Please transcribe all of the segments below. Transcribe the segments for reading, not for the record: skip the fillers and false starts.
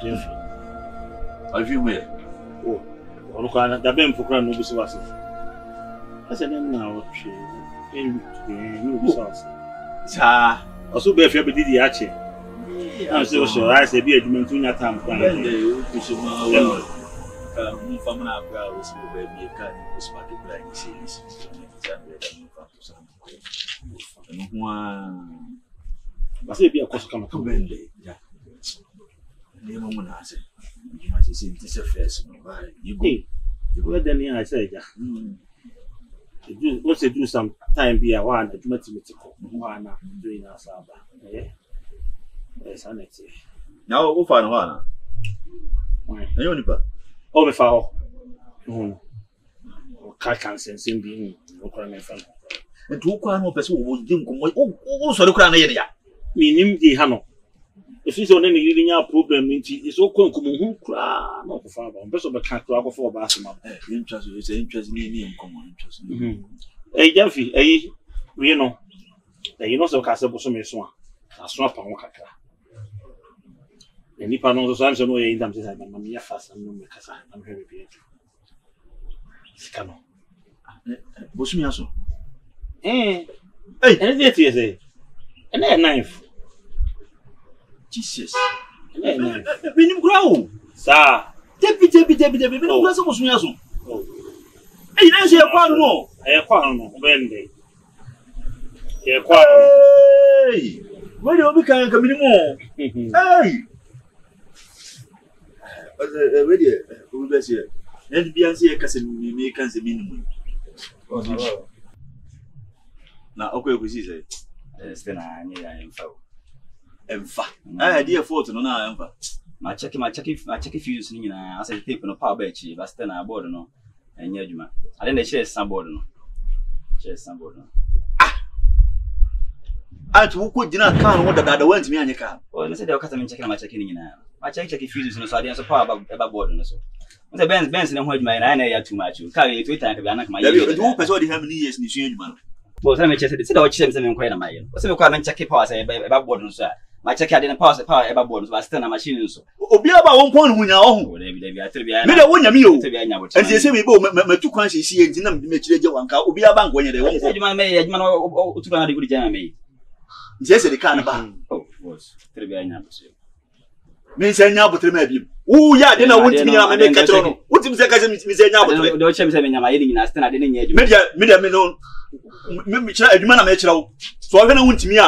Painful. Have you where? Oh, look at the Ben for Crown no be was. I said, now, no be sauce. Sir, also be if you did the archie. I'm so sure I say be a human to your time. Family was baby, a kind of smarty blind series. I say be a cost come to yeah. Name on answer. You must see this affairs. You go then I say, what's to do some time be a one that mathematical one doing us. Yes, I need to. Now, we'll find one. Oh, the foul. Can't sense him being no crime. And 2 crime person would think, oh, so look around the area. Meaning the Hano. If he's on any reading our problem, it's all come who cry, not the father, best of a cat crab for basketball. Interest is interesting in common interest. A Jeffy, we know. You know, so Castle was some swan. A swap on Wakaka. And if I know so no way in them, says I'm a fast and no because I'm very big. Scano. What's me also? And it is a knife. Jesus. We grow. Sir. Debbie, no, that's almost me also. Hey, that's your quarter no. A quarter no, when they. Hey, where do you become coming more? Hey. Ready, who bless you? Let me answer a cousin, we make us a minimum. Now, okay, we see it. Still, I need in fact, I had dear photo, no, I am. My check fuse, I said, tape on a power bench, but still, I board no, and yet, I didn't share some board no. Share some board no. I took dinner car what the went to me and your car. Well, I said, I'll cut him checking my checking in. I check fuses, so I didn't power about board and so. The Benson and what my 9 year too much. Carry it 2 times. My you persuade how many years in the man. Well, let me check it. Sit out, James and inquire my. What's the requirement check pass about board, sir? My check I didn't pass the power about boards, but still a machine. So, be about 1 point when you're home. Maybe I tell you, I want your meal to be an hour. And they say we both my 2 crunches see and didn't make you one car. Be a bank when you say, man, may a man to run a good jammy. Just the kind of bank. Oh, was to be an hour. Means I now but maybe. Oh, yeah, then I want to be a man. What is the cousin? Don't change them in my eating. I stand. I didn't yet. Media, maybe man, so I'm going to want to me.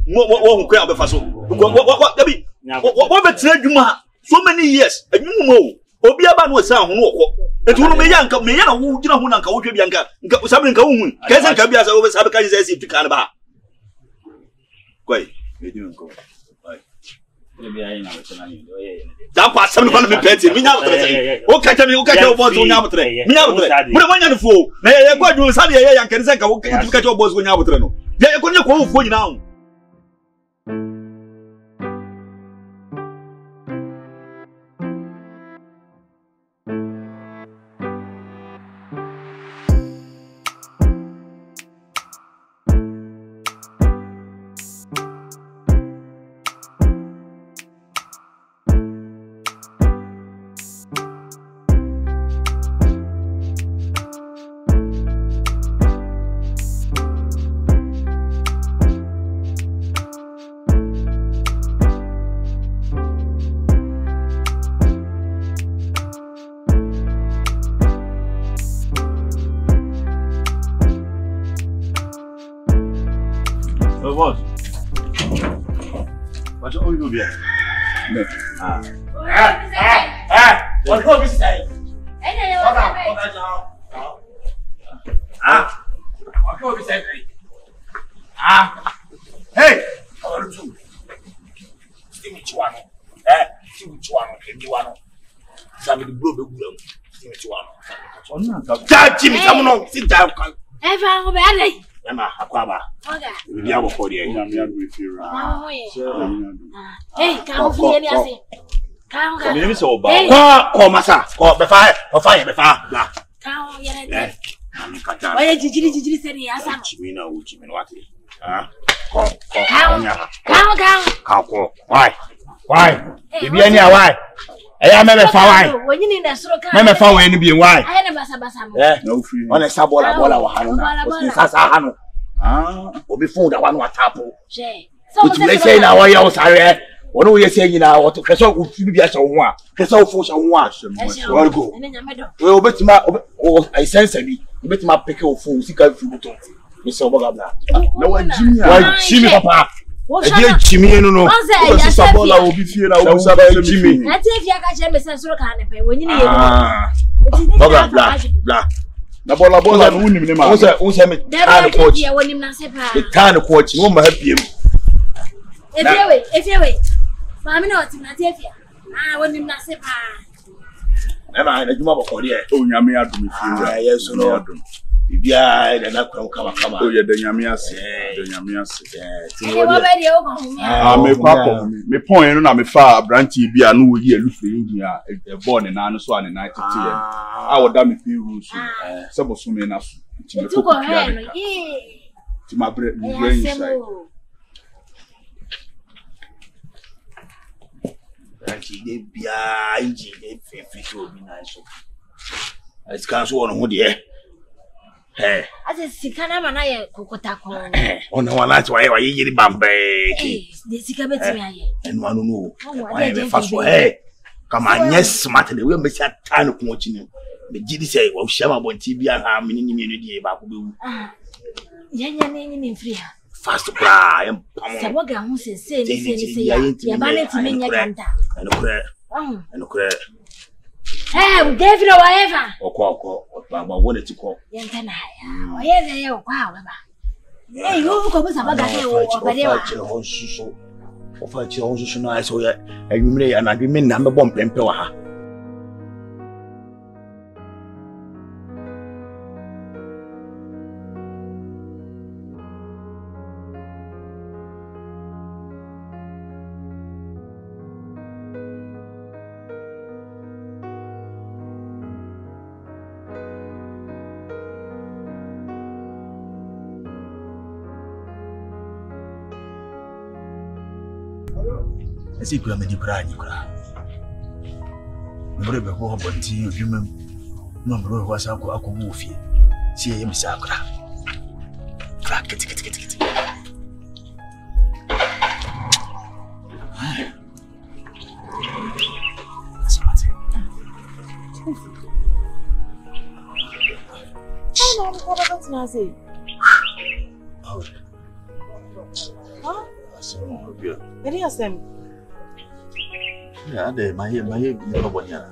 What quite a faso? What betrayed you so many years? And you know, Obiaban was sound. And to be young, me, who did not want to go to Bianca, something going. Cousin Cabias always have a kind of to Canada. Quite, we didn't go. That part, some of me petty. Me now, what can you catch your boss when you're three? Me now, when you're full. May I go to Sunday and can say, okay, to catch your boss when you're three. They are going to go for you now. What are you doing? What are you saying? Hey! How are you? Sit down. Emma, Aquaba. We have a 48. Hey, come here. Come so bad. Call Massa. Call the fire. Or fire the fire. Why did you say yes? Why? Why? If you any why? I am a fine. When you need a stroke, I'm a fine when you be why. I never saw No free. On a sabola bola. Ah, will be found at one what tapo. Which may say now, I also are. What do you say now? What to Cressel would be as a one? Cressel for some wash. Well, go. Well, bet my I sense a bit. Bet my pickle fool, sick of food. Mr. Bogabla. No one, Jimmy, Papa. Dear Jimmy, no, Sabola will be feared. I was about Jimmy. I think you can catch a stroke when you need blah. Na bola bola no nim ne ma. Wo se me tan coach. The tan coach no ma happy. If you wait. Mama no ti na tiafia. Wonim na se pa. Na ma na juma boko de. O nyame adum fi. Yes no. Bibia na kama. O ye de nyame ase. De nyame ase. Ti wo be de o ko hu. Me papa me pon no na me fa branchi bia no wo yi alufe yin a e ball ne na no so an na tete ye. A wo da me fi ru so. Se bo so me na so. Ti me ko bia. Ti ma bre inside. Branchi de bia inji de fe to bi na so. It's can so on ho de. Hey. Ase sikana mana ye kokota ko. Ona wana ti wa ye yiri bambe. De sika betimi aye. Enu anu no. Wa ye fa so kama nyes smart de we me sia tan ko chini. Me gidi say wa hia ma bonti bia ha me ni mienu die ba ko be wu. Yanya ni free ha. Fast bra em pam. Sabo ga hu se ya ba le ti menya kanta. Enu kure. David or whatever. Oko, but what to call. Yantana. Oye de yo kwa baba. Eh, you ko busa baga he o badewa. Ofa chi onso so na so ya. Enwumre ya na bi me na me bom pempe wa ha. Esi kura me di kura ni kura. Mbere be ko bonti odwuma no mbere ko asa ko akobu ofie. Si ye mi sa kura. Kura kiti. Ano ko ba tan nasi? Huh? So bien. Any asem? Yeah, de my no bonya.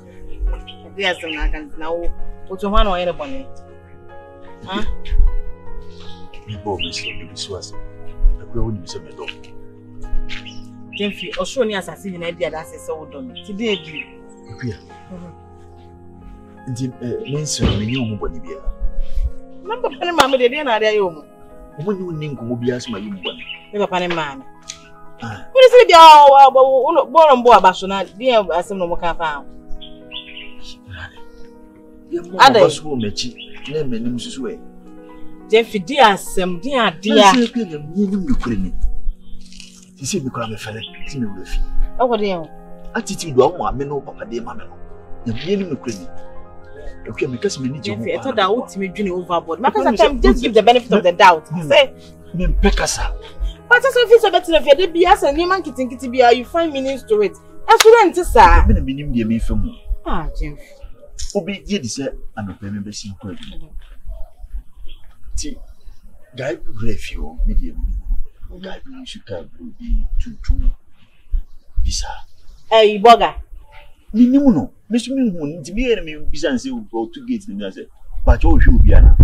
Yes, na kan na o to hwan o yere bone. Ha? Mi bo mi so as. E ko woni se me do. Jenfi, o so ni asase ni na dia da se wo do mi. Ti de edi. Ekuya. Ndi menso me ni omo bone bia. Na papa ni mama de na dia yo mo. Omo ni woni nkomo bia so ma yum bone. Me papa ni mama. What is it? Born boy, Bashona, dear, as no more can. I was who met you, name and Mrs. Way. Jeffy, dear, some dear, you couldn't. You see, because I'm a fellow, see me with you. Oh, what dear attitude, one no papa, dear mamma. You're really couldn't. Okay, because we need you. I thought that would make you overboard. Just give the benefit of the doubt. Say, Pekasa. But as if it's a better if you did be as a name and kitty be, you find meanings to it. As you went to say, I'm going to be named me from. Ah, Jim. Obi, ye said, I'm a member simple. See, guy, grave you, medium. Guy, you should come be to Visa. Hey, Boga. Minimuno, Miss Moon, to be enemy Bizance will go to gates in the but all you be an.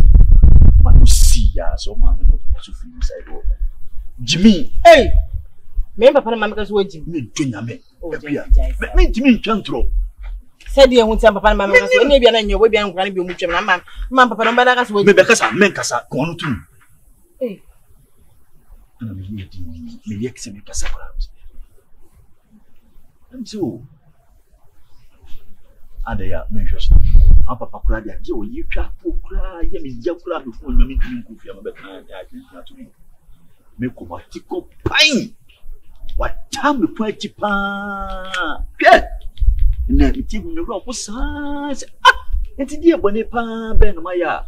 But you see, so mamma, to feel inside over. Jimmy, hey! Remember, Papa, because we're Jimmy. Me, Jimmy, Chantro. Said you won't tell Papa, Mamma, maybe I know we're going to be much of my man, Papa, and Badagas will be because I meant Cassa, gone to me. Maybe accept Cassa. And so, and they are measures. Papa, Papa, you can't cry, you cry before you meet me. To me. Me ko matiko pain. What time we point pa? Yeah. na ti me wura ko saa enti die bone pa ben ma ya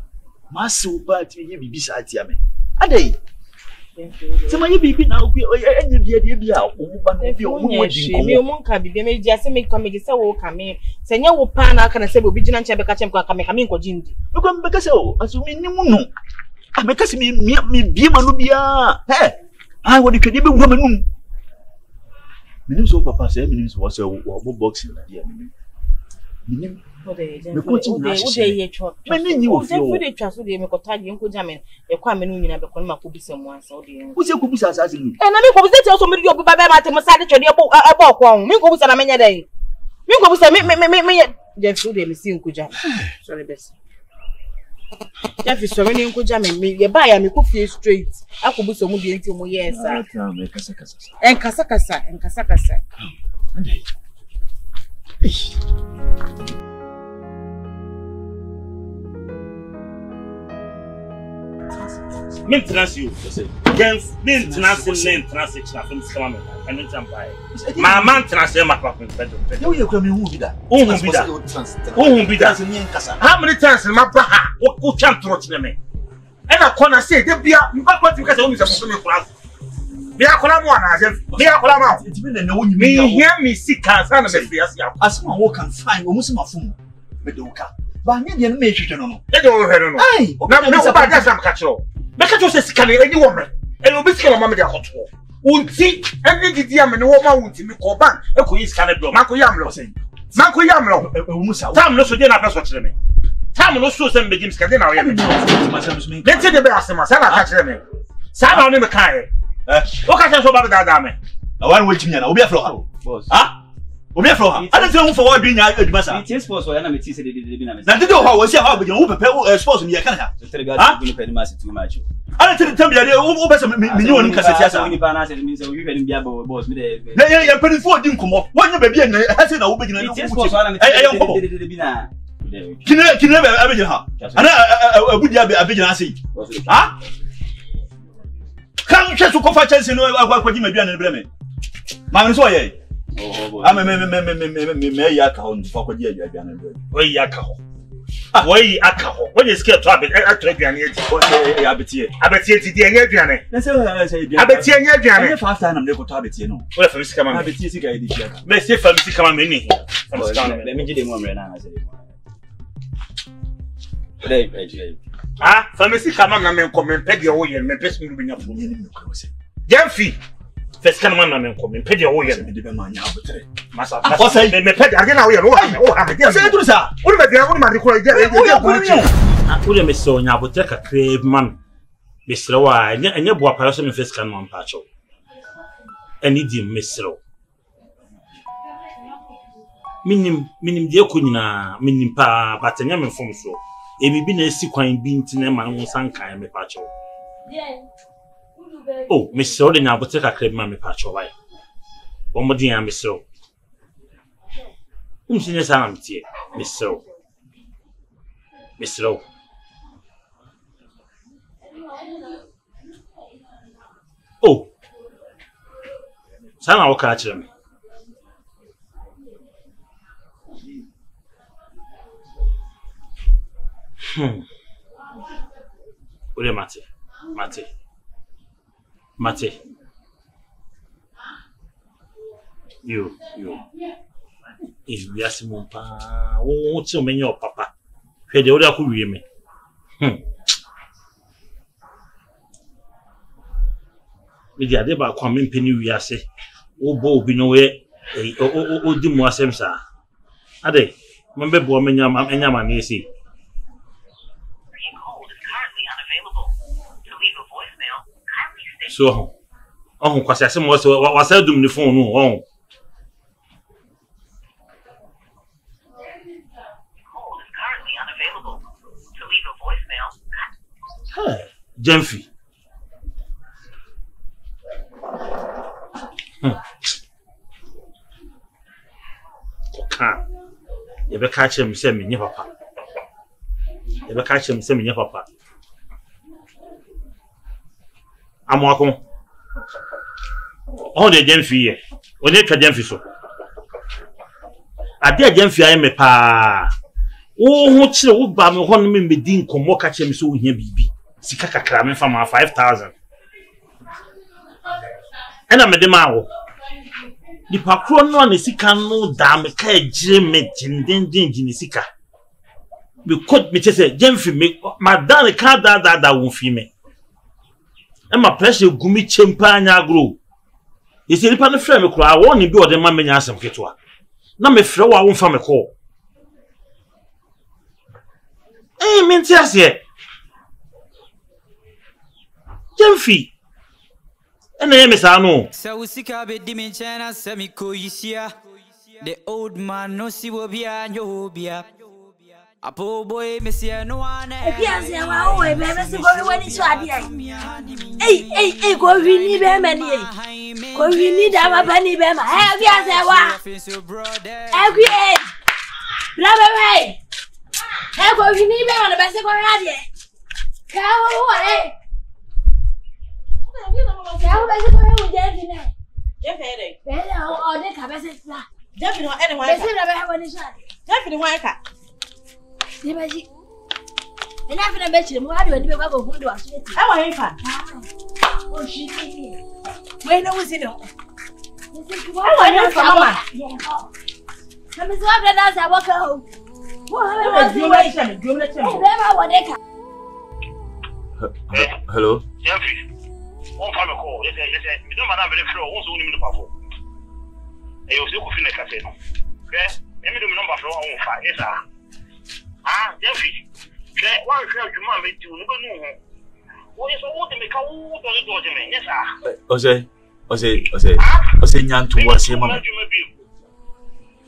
ma se wo ba ti ye bibi sa ti ame adai se ma ye bibi na ku enye bia de bia wo ba na bia wo mo di ko me mo nka bibi me dia se me ko me se wo ka me se nya wo pa na aka na se obi gina nche be ka chem ka me nko jindi me ko me ka se o aso me ni mu no me ka se me bia ma no bia he wo di twede be gwa manum minim so papa say minim so was wo boxing na dia minim me ko ti na o de ye chwa me ni wo fi o de twa so de me ko tagi nko jamen e kwa me no nyina be ko ma ko bisa mu asa o de wo se ko bisa asa ni na me ko bisa ti so me di obi ba ba ma te mo sa de twede e bo ko me ko bisa na me nya dai me ko bisa me je fi de me si nko ja sorry best Jeff is so many nko ja me ye ba ya me ko fie straight akobu so mu de enti mo ye sa enkasa andai Maintenance you. Yes, maintenance na film scam. I mean tampai. My maintenance my papa. You you come who be that? Who be that? How many times in my baha? What can't trust me? And I corner say they be a back because only some class. Be a column be a column. It's been no you me hear me sick and son of a as my work can find almost my phone. Medoka. But me dey make sure no. They don't hear no. Hey, no ba just am catch you. Make sure say scan any woman. And obi scan mama dey hot. Unti any didi am no woman unti me ko ban e ko yi scan do. Man ko yam lo. Musa. Tam no so dey na person kire me. Tam no so say me begin scan dey na we me. Let's say the be asema say na catch me. Say na oni me kai. O ka say so ba da me. Na wan we tinya na obi afro ha. Obi afro ha. I don't know for what doing adwuma sa. It is sports why na me ti say de na me. Na dede ho we say how be wo pepe sports me kan ha. So tell God you pay mass too much. I don't tell me wo be say me ni wonu kasa tia sa. Ni pa na say me say you pay bia boss me de. Na ya pay for di nkomo. Wonye ba bia na ha say na wo be gina. It is sports why na me de na. Kine be abegina ha. Ana abudi abegina say. Ha? Kan hwe so kofa chance no akwaji madua na bre me. Ma me so ye. Me ya ka hon for kwaji adua na bre. We ya ka ho. We aka ho. When you scared to aduane eti. Abetie ti de enye aduane. Na say abetie enye aduane. Me fast time na me ko to abetie no. We fa misika ma. Abetie sika e di aka. Me say fa misika ma me ni. Fa misika ma. Me jide mo amre na say. Today, ah, fa misika ma na me ko me pede wo ye me pese mu binya fu. Jamfi. First man na me ko me pede wo ye me de be ma nya abotre. Masa. Me pede agena wo ye no ha me dia. Say duru sa. Unu be dia unu ma de ko je ko ule me so nya abotre kakre man. Mesre wa enye bo apara so me first kan man pa cho. Eni di mesre. Minim die ko nyina minim pa batenya me fom so. E bibi na esi kwan bi ntine ma no sankan me pa cho. Oh, Miss Odin, now take a crib, mammy patch away. One more dear, Miss So. Seen his arm, dear, Miss So. Miss So. Oh, Sam, I'll catch him. Ule Mate. You. If we are Simon Pa, won't so many your papa. Where the other could hear me. With the other about coming penny, we are say, oh, Bo, be nowhere. Oh, do more semsa. Are they? Remember, woman, your mam and your man, you see. So, because I was doing the phone. Oh, currently unavailable. To leave a voicemail. Hey, Jemfi. You be catch him, say me, papa. You be catch him, say me, papa. I'm welcome. Oh, the Jemfi, when they try Jemfi so. ade Jemfi aye me pa wo ho kire wo ba me ho no me di nkomo ka kire me so wo hia bibi sika kakra me fa ma 5000 ena me de ma wo di pakro no na sika no da me ka ejire me jindendin ni sika me kod me chese Jemfi me madan ka da wo fi me e ma pressure gumi chempa anya agro yesi lipa no frɛ me kura wo ni bi ode ma menya asem ketwa na me frɛ wo mfa me call minti ase Jemfi ene ye me sa no so usika be dimension semi koisia the old man no si wo bia nyobia apo boy mesia no ane Ebiase wa o e be se go wani so ade ei go wini be ma ni go wini da ma ba ni be ma ebiase wa egui bra be we go wini be ma no be se go ade ka wo ka wo be se go wo Jemfi ne Jemfi be o de ka be se la Jemfi no ene wa ka be se bra be wani so ade Jemfi ni wa ka Nebaji. Ena fina bechi mo hadi wadi be kwa hundu asweti. Awa henfa. O shiti. We no wusi no. Awa henfa mama. Kami so abda da sa boka ho. Wo ha ba jumla cheme. Be ba wodeka. Hello. Jemfi. On fa me ko. Yes. Mi do mana be fro. On so ni mi no pafo. E o se ko fina ka se no. Okay? Mi do mi number fro on fa. Yes ah. Jemfi. Why you feel you man me do no no. What is all the make all do me? Yes Ose nyantu wase mama.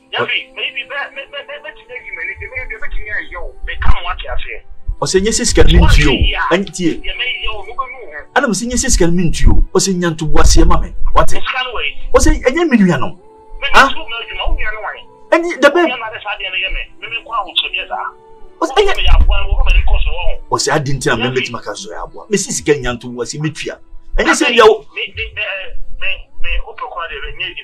Jemfi, maybe Ose nyese sika mintuo. Antie. Ana mse nyese sika mintuo. Ose nyantu wase mama. What? Ose enye minua no. Any the baby. What's I didn't tell me to make us so abo. Mrs. Kenyan to was imetria. And you say yo me opera the near me.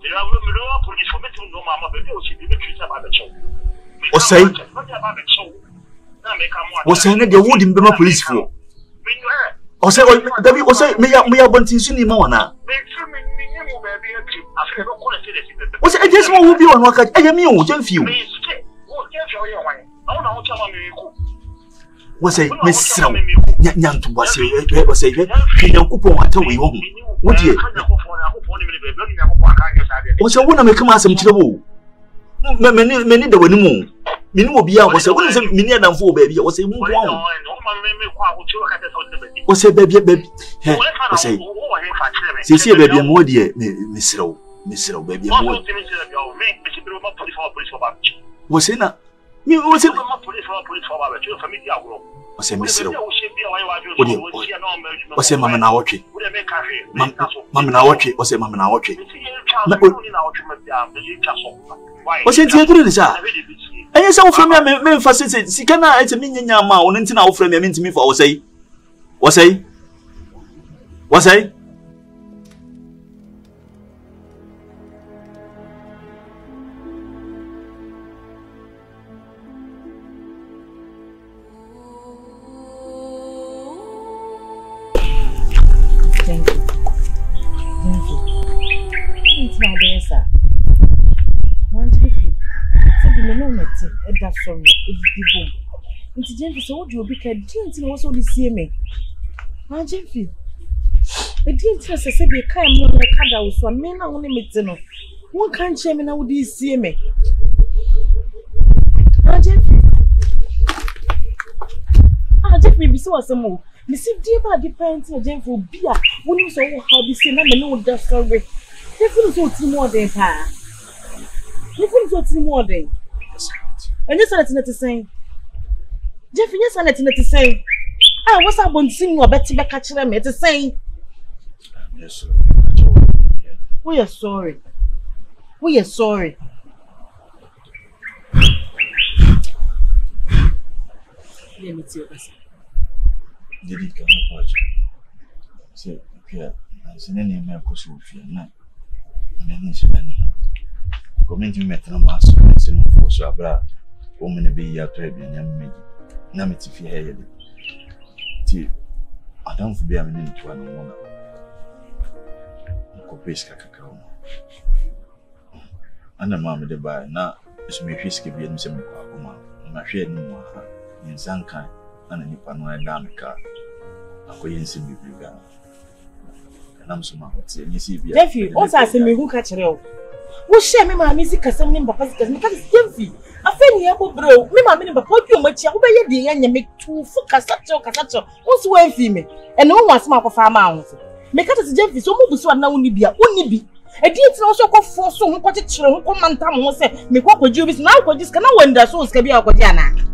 You have no police for me to know mama baby o si be treat about the show. What say? What's I the wood in Bema police for? O say David o say me ya bontin suni ma wana. What's I just want to be on work. I am you Jemfi. What's I miss Nyantu was a Yankupon at we home. What ye? What's I want to make a mass of trouble? Many the winning. Minimum was a woman, many than 4 baby. Was a move on. Was a baby, was a see baby, and what dear, Miss Rowe, baby, was in a me was it was a Miss Rowe. Was a mamma now watching. Mamma now watching, was a mamma now watching. Was it here to sir? And you saw from me facility, Sikana, it's a minion yama, on into our frame, mean to me for was a Thank you. It's my dear, sir. That's from it. It's Jemfi, so what you be can didn't also see me. Jemfi, I didn't trust a baby kind of like Kada, so I may not only meet no. One can't shame me now, do see me? Jemfi, Jemfi, be so as a move. Miss dear, but depends on Jemfi beer. When you saw how this thing, I know that's sorry. They feel so more than her. You feel so more than. And you said it's saying, Jeffi, yes, and it's saying, what's up on seeing or Betty back catching them? It's saying, yes, we are sorry. We are sorry. Let me tell you, did it come up? Say, yeah, I said, any man could shoot you, and then it's community metna mass se no for so abra o me be ya to aduanya mmegi na me tifi ha yele ti adam fu be am ni to anu mo na ko peska kakao ana ma me de ba na so me hwiske bi se me kwa akoma na hwe ni mo ha ni zankan ana nipa no da me ka akoyense bibiga nam so ma hotie ni si bia Jeffy o sa se me hu ka kire o wo hye me ma me si kasam ni papa si kasam ka Jeffy afeni ya bobro me ma me ni papa obi o ma chia wo be ye de ya nya me tu fu kasacho wo so wan fi me ene wo asem akofa ma ho so me ka te Jeffy so mo busu na wo ni bia woni bi edi ntina wo so kofo so ho ko kire ho ko mantam ho se me ko kwaji obi na kwaji ska na wanda so ska bia kwaji ana